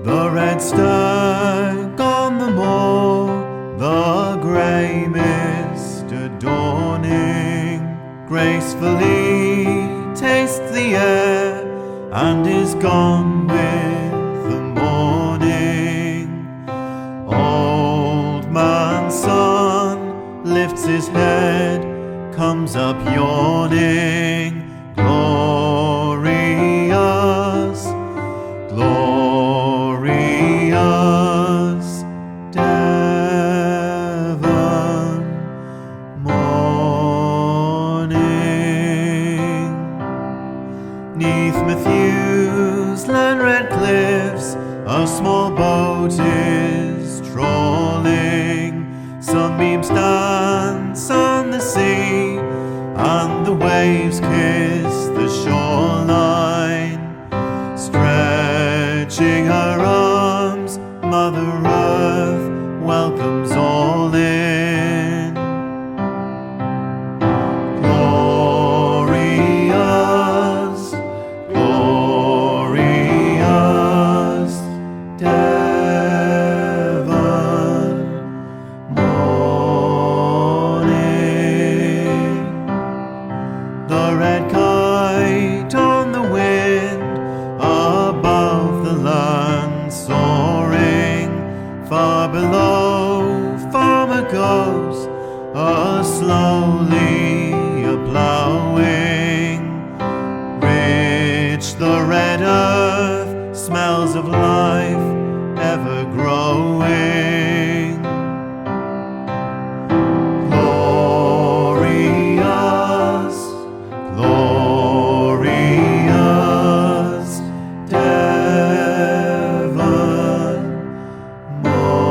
The red stag on the moor, the grey mist adorning, gracefully tastes the air and is gone with the morning. Old man sun lifts his head, comes up yawning, glorious, glorious Devon morning. 'Neath Methuseland red cliffs a small boat is trawling. Sunbeams dance on the sea and the waves kiss the shoreline. Stretching her arms, Mother Earth welcomes all in. Glorious, glorious Devon morning. The red kite on the wind above the land soaring. Far below, farmer goes slowly a-ploughing. Rich the red earth smells of life ever growing. Glorious, glorious Devon morning.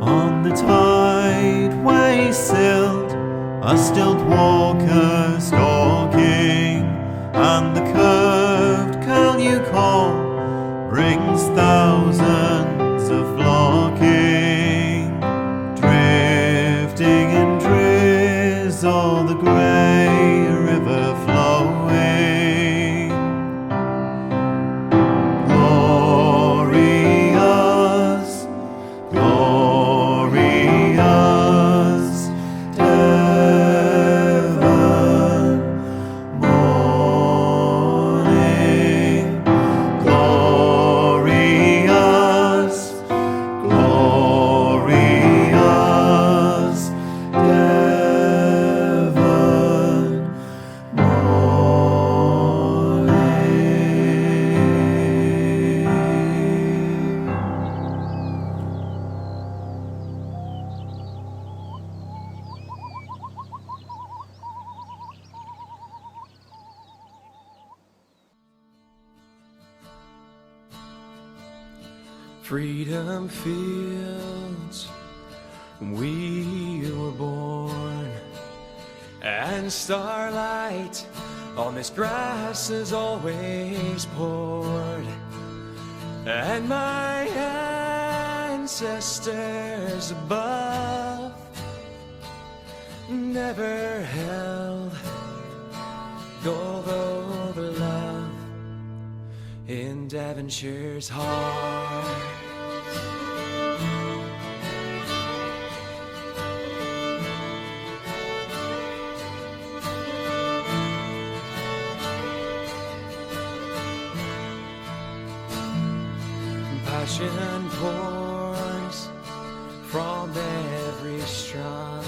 On the tideway silt, a stilt walker stalking, and the curved curl you call brings thousands a flocking. Drifting in drizzle, the grey river flowing. Glorious, glorious Devon morning. Glorious, glorious Devon Freedom fields, we were born, and starlight on this grass is always poured, and my ancestors above never held gold over love in Devonshire's heart. Passion pours from every strand,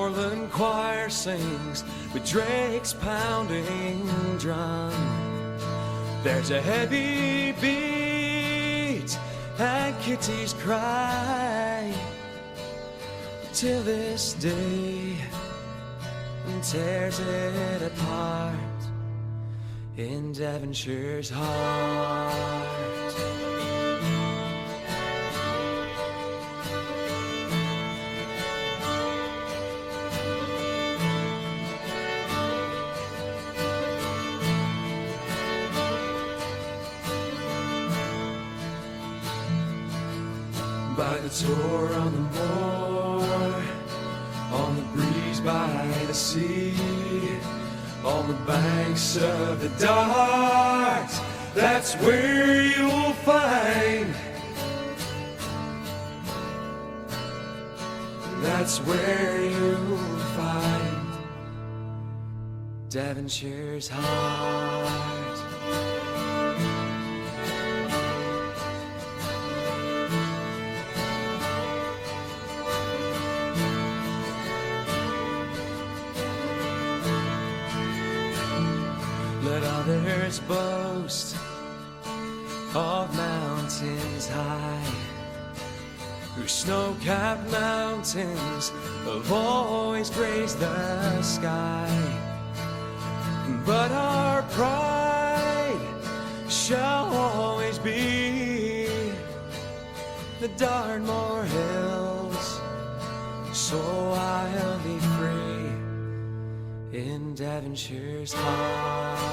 moorland choir sings with Drake's pounding drum. There's a heavy beat and Kitty's cry till this day tears it apart in Devonshire's heart. By the Tor on the moor, on the breeze by the sea, on the banks of the Dart, that's where you'll find, that's where you'll find Devonshire's heart. Let others boast of mountains high, whose snow-capped mountains have always grazed the sky. But our pride shall always be the Dartmoor hills, so I'll be free in Devonshire's heart.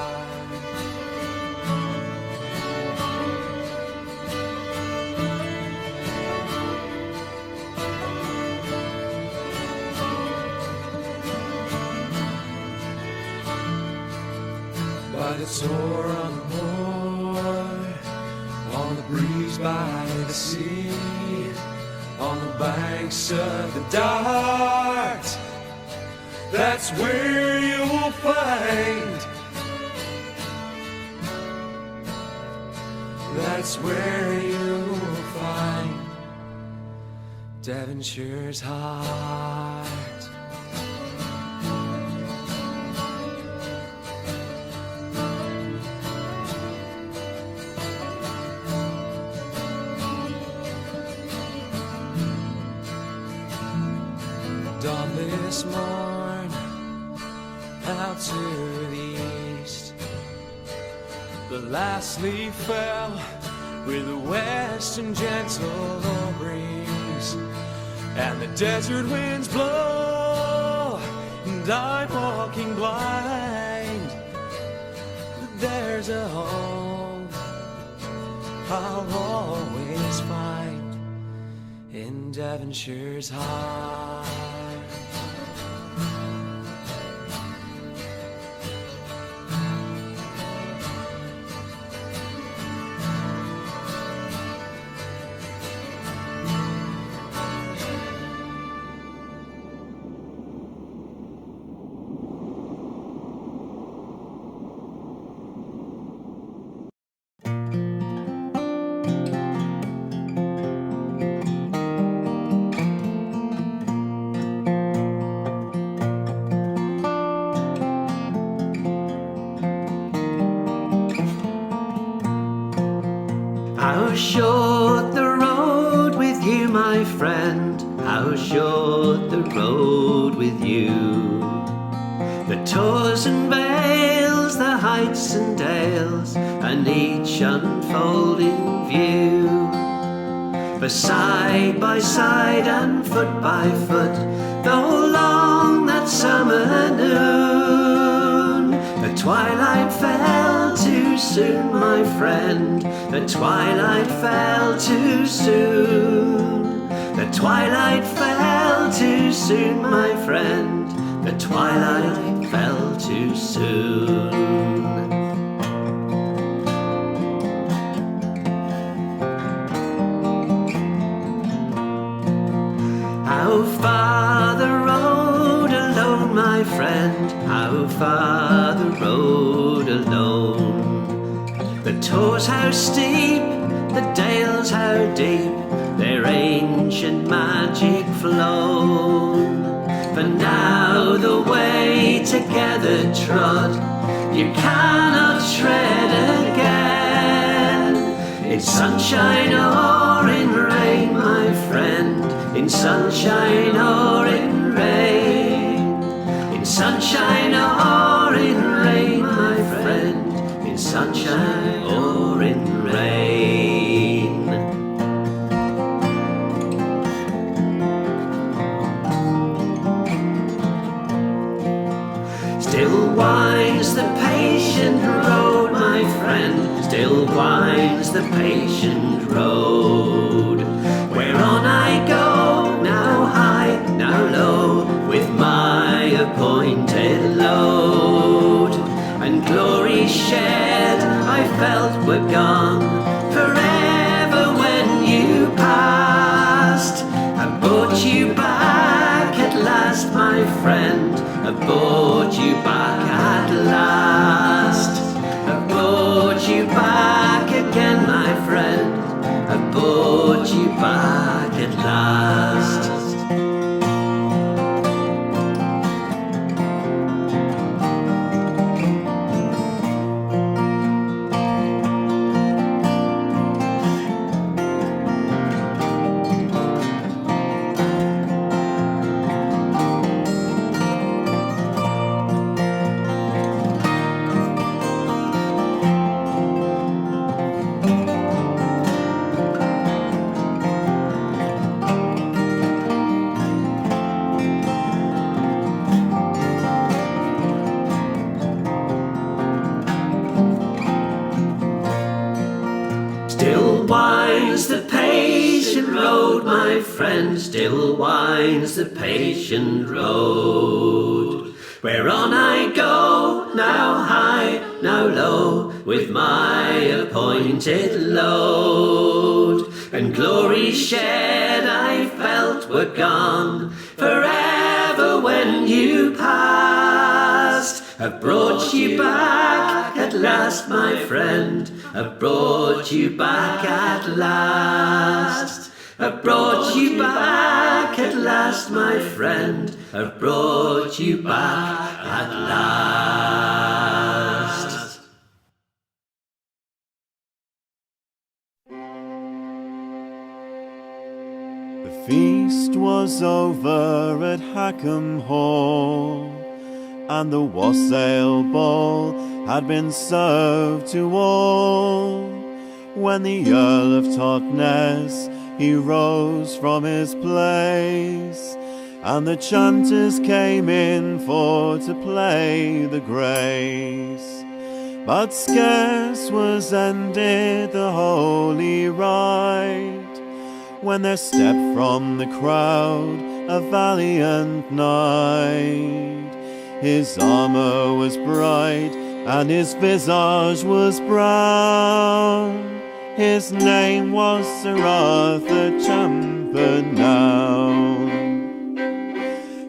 By the Tor on the moor, on the breeze by the sea, on the banks of the Dart, that's where you'll find, that's where you'll find Devonshire's heart. Dawn this morn out to the east, the last leaf fell with a western gentle breeze, and the desert winds blow, and I'm walking blind. But there's a home I'll always find in Devonshire's heart. How short the road with you, my friend, how short the road with you. The tors and vales, the heights and dales, and each unfolding view. For side by side and foot by foot, though long that summer noon, the twilight fell too soon, my friend, the twilight fell too soon. The twilight fell too soon, my friend, the twilight fell too soon. How far the road alone, my friend, how far the road alone. The tors how steep, the dales how deep, their ancient magic flown. For now know the way together trod, you cannot tread again. In sunshine or in rain, my friend, in sunshine or in rain. In sunshine or in rain, my friend, in sunshine or in rain. Still winds the patient road, my friend, still winds the patient road. Whereon I go, now high, now low, with my appointed load. And glory shared, I felt were gone forever when you passed. I brought you back at last, my friend, I brought you back at last. I brought you back again, my friend, I brought you back at last. Still winds the patient road, my friend, still winds the patient road. Whereon I go, now high, now low, with my appointed load. And glory shared, I felt were gone forever when you passed. I've brought you back at last, my friend, I've brought you back at last. I've brought you back at last, my friend, I've brought you back at last. The feast was over at Babbacombe Hall, and the wassail bowl had been served to all. When the Earl of Totnes he rose from his place, and the chanters came in for to play the grace. But scarce was ended the holy rite, when there stepped from the crowd a valiant knight. His armour was bright, and his visage was brown. His name was Sir Arthur Champernowne.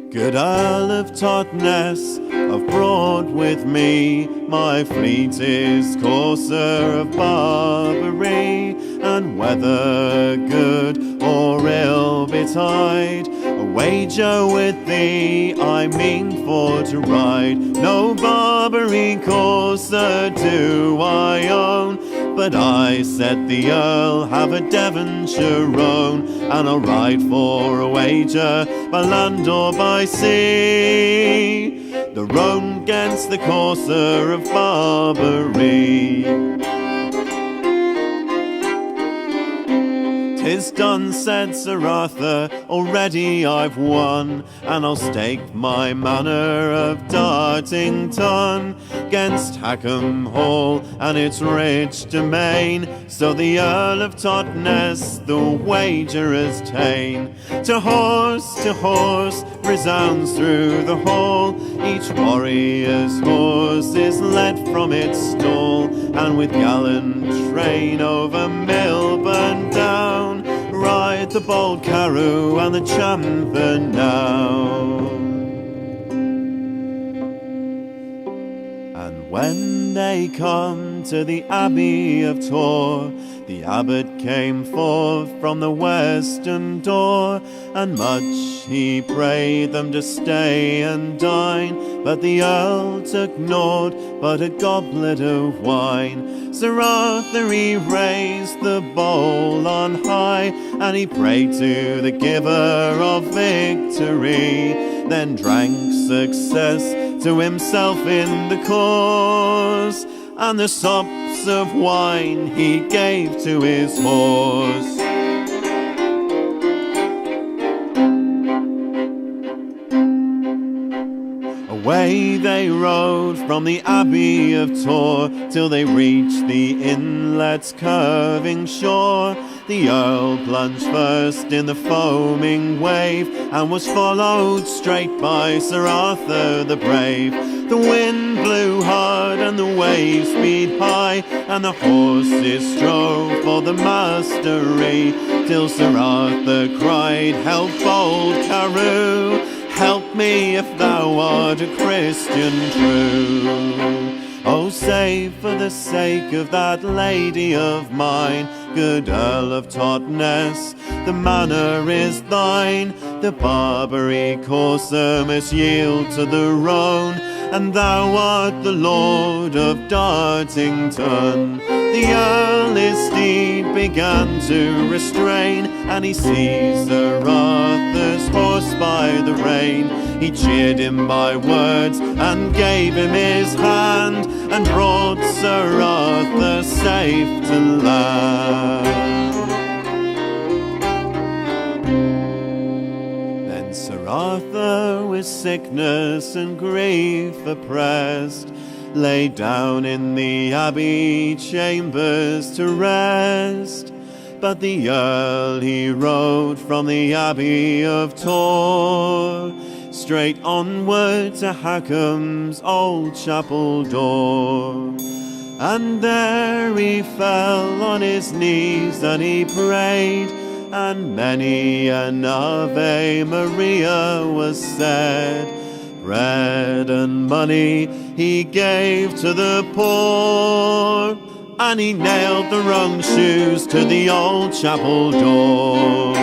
Good Earl of Totnes, I've brought with me my fleetest courser of Barbary, and whether good or ill betide, a wager with thee I mean for to ride. No Barbary courser do I own, but I, said the Earl, have a Devonshire roan, and I'll ride for a wager by land or by sea, the roan against the courser of Barbary. 'Tis done, said Sir Arthur, already I've won, and I'll stake my manor of Dartington 'gainst Babbacombe Hall and its rich domain. So the Earl of Totnes the wagerers ta'en. To horse resounds through the hall, each warrior's horse is led from its stall, and with gallant train over Milburn down ride the bold Carew and the Champernowne. And when they come to the Abbey of Torre, The abbot came forth from the western door, and much he prayed them to stay and dine. But the Earl took naught but a goblet of wine. Sir Arthur he raised the bowl on high, and he prayed to the giver of victory, then drank success to himself in the cause, and the sops of wine he gave to his horse. Away they rode from the Abbey of Torre, till they reached the inlet's curving shore. The Earl plunged first in the foaming wave, and was followed straight by Sir Arthur the brave. The wind blew hard and the waves beat high, and the horses strove for the mastery, till Sir Arthur cried, "Help, bold Carew! Help me if thou art a Christian true. Oh, save for the sake of that lady of mine, good Earl of Totnes, the manor is thine. The Barbary courser must yield to the Rhone, and thou art the Lord of Dartington." The Earl his steed began to restrain, and he seized Sir Arthur's horse by the rein. He cheered him by words and gave him his hand, and brought Sir Arthur safe to land. Then Sir Arthur, with sickness and grief oppressed, lay down in the abbey chambers to rest. But the Earl he rode from the Abbey of Torre, straight onward to Hackham's old chapel door. And there he fell on his knees and he prayed, and many an Ave Maria was said. Bread and money he gave to the poor, and he nailed the wrong shoes to the old chapel door.